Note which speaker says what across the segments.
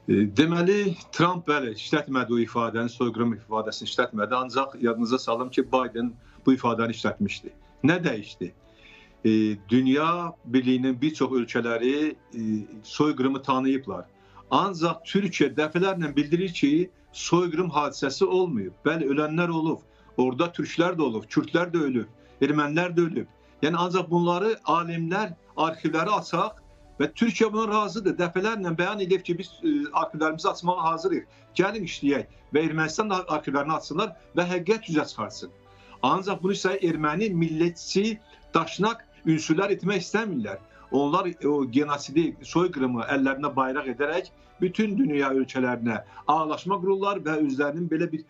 Speaker 1: Deməli, Trump bəli, işlətmədi o ifadəni, soyqırım ifadəsini işlətmədi. Ancaq yadınıza salım ki, Biden bu ifadəni işlətmişdi. Nə dəyişdi? Dünya Birliyinin bir çox ölkələri soyqırımı tanıyıblar. Ancaq Türkiyə dəfələrlə bildirir ki, soyqırım hadisəsi olmayıb. Bəli, ölənlər olub. Orada türklər də olub, kürdlər də ölüb, ermənilər də ölüb. Yəni ancaq bunları alimlər arxivləri açaq və Türkiyə buna razıdır. Dəfələrlə bəyan edib ki, biz arxivlərimizi açmağa hazırıq. Gəlin işləyək və Ermənistan da arxivlərini açsınlar və həqiqət üzə çıxartsın. Ancaq bunu isə erməni, millətçi, daşnaq ünsürlər etmək istəmirlər. Onlar o genosidi, soyqırımı əllərində bayraq edərək bütün dünya ölkələrinə ağlaşma qururlar və özlərinin belə bir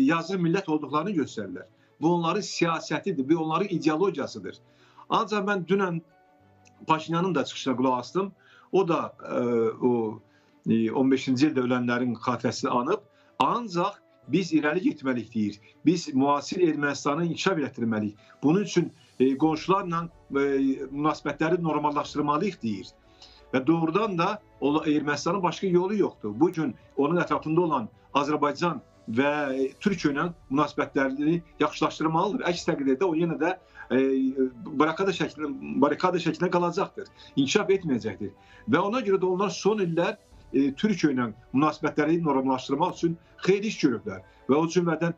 Speaker 1: yazı millət olduqlarını göstərirlər. Bu onların siyasətidir, bu onların ideologiyasıdır. Ancaq mən dünən Paşinyanın da çıxışına qulaq asdım. O da o 15-ci ildə ölənlərin xatirəsini anıb. Ancaq biz irəli getməliyik deyir. Biz müasir Ermənistanı inkişaf etdirməliyik. Bunun üçün qonşularla münasibətləri normallaşdırmalıyıq deyir. Və doğrudan da Ermənistanın başqa yolu yoxdur. Bugün onun ətrafında olan Azərbaycan və Türkiyə ilə münasibətlərini yaxşılaşdırmalıdır. Əks təqdirdə o yenə də barikada şəklində qalacaqdır. İnkişaf etməyəcəkdir. Və ona görə də onlar son illər Türkiyə ilə münasibətləri normallaşdırmaq üçün xeyli iş görüblər. Və o cümlədən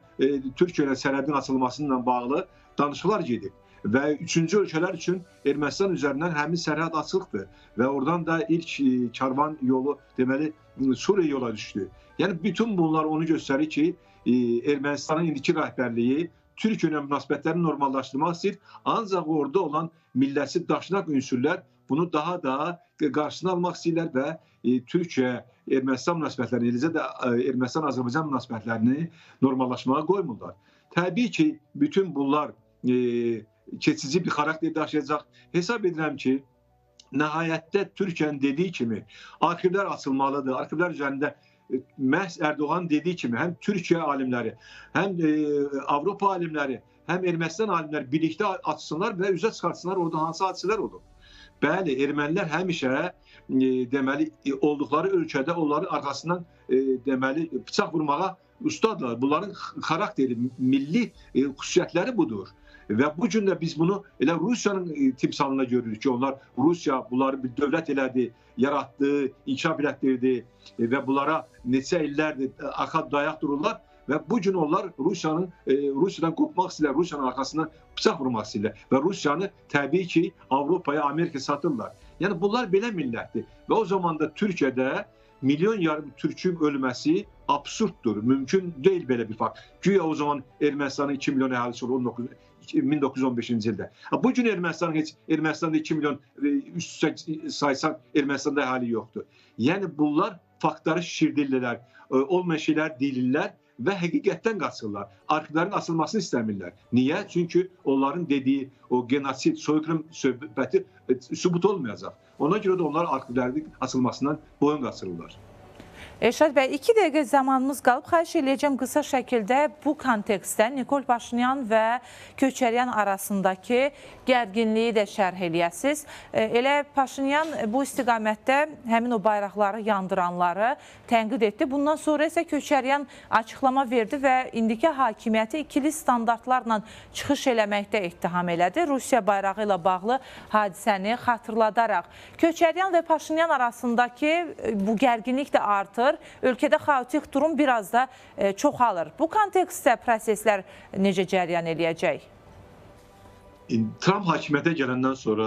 Speaker 1: Türkiyə ilə sərhədin açılmasıyla bağlı danışıqlar gedib. Və üçüncü ölkələr üçün Ermənistan üzərindən həmin sərhəd açıqdır. Və oradan da ilk karvan yolu, deməli, Suriya yola düşdü. Yəni, bütün bunlar onu göstərir ki, Ermənistanın indiki rəhbərliyi Türkiyə ilə münasibətləri normallaşdırmaq istəyir. Ancaq orada olan millətçi daşnaq ünsürlər bunu daha da qarşısına almaq istəyirlər və Türkiyə-Ermənistan münasibətlərini, eləcə də Ermənistan-Azərbaycan münasibətlərini normallaşmağa qoymurlar. Təbii ki, bütün bunlar keçici bir xarakter daşıyacaq. Hesab edirəm ki, nəhayətdə Türkiyənin dediyi kimi arxivlər açılmalıdır. Arxivlər üzərində məhz Erdoğan dediyi kimi həm Türkiyə alimləri, həm Avropa alimləri, həm Ermənistan alimləri birlikdə açsınlar və üzə çıxartsınlar orada hansı hadisələr olub. Bəli, ermənilər həmişə deməli olduqları ölkədə onların arxasından deməli bıçaq vurmağa ustadırlar. Bunların xarakteri, milli xüsusiyyətləri budur. Və bu gün də biz bunu elə Rusiyanın timsalına görürük ki, onlar Rusiya bunları bir dövlət elədi, yaratdı, inkişaf etdirdi və bunlara neçə illərdir arxa dayaq dururlar və bu gün onlar Rusiyadan qopmaq istəyirlər, Rusiyanın arxasından bıçaq vurmaq istəyirlər və Rusiyanı təbii ki, Avropaya, Amerikaya satırlar. Yəni bunlar belə millətdir və o zaman da Türkiyədə milyon yarım türkün ölməsi absurddur, mümkün deyil belə bir fakt. Güya o zaman Ermənistanın 2 milyon əhalisi olur 1915-ci ildə. Bugün Ermənistanda 2 milyon üst saysan Ermənistanda əhali yoxdur. Yəni bunlar faktları şişirdirlər, olmayan şeylər deyirlər və həqiqətdən qaçırlar. Arxivlərin açılmasını istəmirlər. Niyə? Çünki onların dediyi o genosid, soyqırım söhbəti sübut olmayacaq. Ona görə də onlar arxivlərin açılmasından boyun qaçırırlar.
Speaker 2: Elşad bəy, 2 dəqiqə zamanımız qalıb. Xahiş edəcəm qısa şəkildə bu kontekstdə Nikol Paşinyan və Köçəryan arasındakı gərginliyi də şərh eləyəsiniz. Elə Paşinyan bu istiqamətdə həmin o bayraqları yandıranları tənqid etdi. Bundan sonra isə Köçəryan açıqlama verdi və indiki hakimiyyəti ikili standartlarla çıxış eləməkdə ittiham elədi. Rusiya bayrağı ilə bağlı hadisəni xatırladaraq. Köçəryan və Paşinyan arasındakı bu gərginlik də artır. Ölkədə xaotik durum biraz da çoxalır. Bu kontekstdə proseslər necə cəryan eləyəcək?
Speaker 1: Trump hakimiyyətə gələndən sonra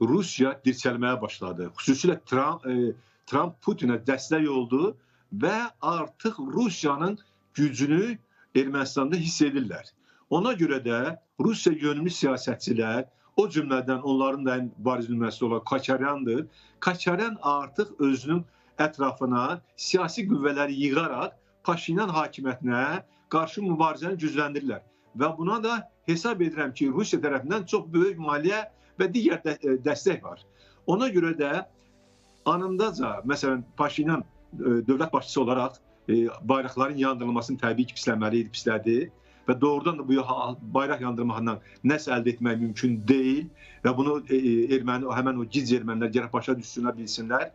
Speaker 1: Rusiya dirçəlməyə başladı. Xüsusilə Trump Putinə dəstək oldu və artıq Rusiyanın gücünü Ermənistanda hiss edirlər. Ona görə də Rusiya yönümlü siyasətçilər, o cümlədən onların da ən bariz nümunəsi olan Köçəryandır. Köçəryan artıq özünün ətrafına siyasi qüvvələri yığaraq Paşinyan hakimiyyətinə qarşı mübarizəni gücləndirirlər. Və buna da hesab edirəm ki, Rusiya tərəfindən çox böyük maliyyə və digər dəstək var. Ona görə də anındaca, məsələn, Paşinyan dövlət başçısı olaraq bayraqların yandırılmasını təbii ki, pislədi və doğrudan da bu bayraq yandırmaqla nəsə əldə etmək mümkün deyil və bunu həmən o gic ermənilər gərək başa düşsünlər, bilsinlər.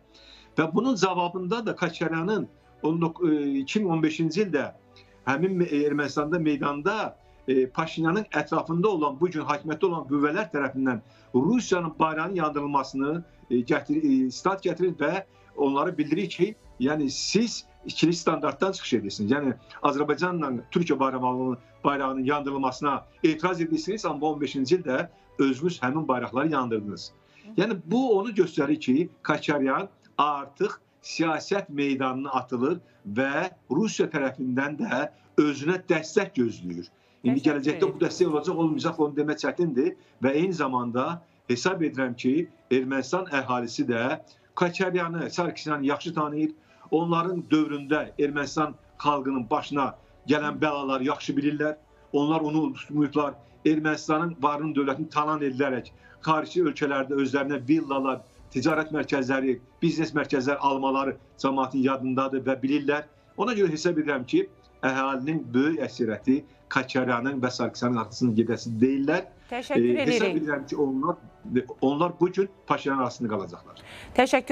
Speaker 1: Və bunun cavabında da Koçaryanın 2015-ci ildə həmin Ermənistanda meydanda Paşinyanın ətrafında olan, bu gün hakimiyyətdə olan qüvvələr tərəfindən Rusiyanın bayrağının yandırılmasını istat gətirir və onları bildirir ki, yəni siz ikili standartdan çıxış edirsiniz. Yəni Azərbaycanla Türkiyə bayrağının yandırılmasına etiraz edirsiniz, amma 15-ci ildə özünüz həmin bayraqları yandırdınız. Yəni bu onu göstərir ki, Koçaryan artıq siyasət meydanına atılır və Rusiya tərəfindən də özünə dəstək gözləyir. İndi gələcəkdə bu dəstək olacaq, olmayacaq, onu demək çətindir və eyni zamanda hesab edirəm ki, Ermənistan əhalisi də Koçaryanı, Sarkisyanı yaxşı tanıyır. Onların dövründə Ermənistan xalqının başına gələn bəlaları yaxşı bilirlər. Onlar onu unutmayıblar. Ermənistanın varlığını, dövlətini talan edilərək xarici ölkələrdə özlərinə villalar, ticarət mərkəzləri, biznes mərkəzləri almaları cəmaətin yadındadır və bilirlər. Ona görə hesab edirəm ki, əhalinin böyük əksəriyyəti Koçaryanın və Sarkisyanın arxasında gedəsi deyirlər.
Speaker 2: Təşəkkür edirik.
Speaker 1: Hesab edirəm ki, onlar bu gün Paşinyan arasında qalacaqlar.
Speaker 2: Təşəkkür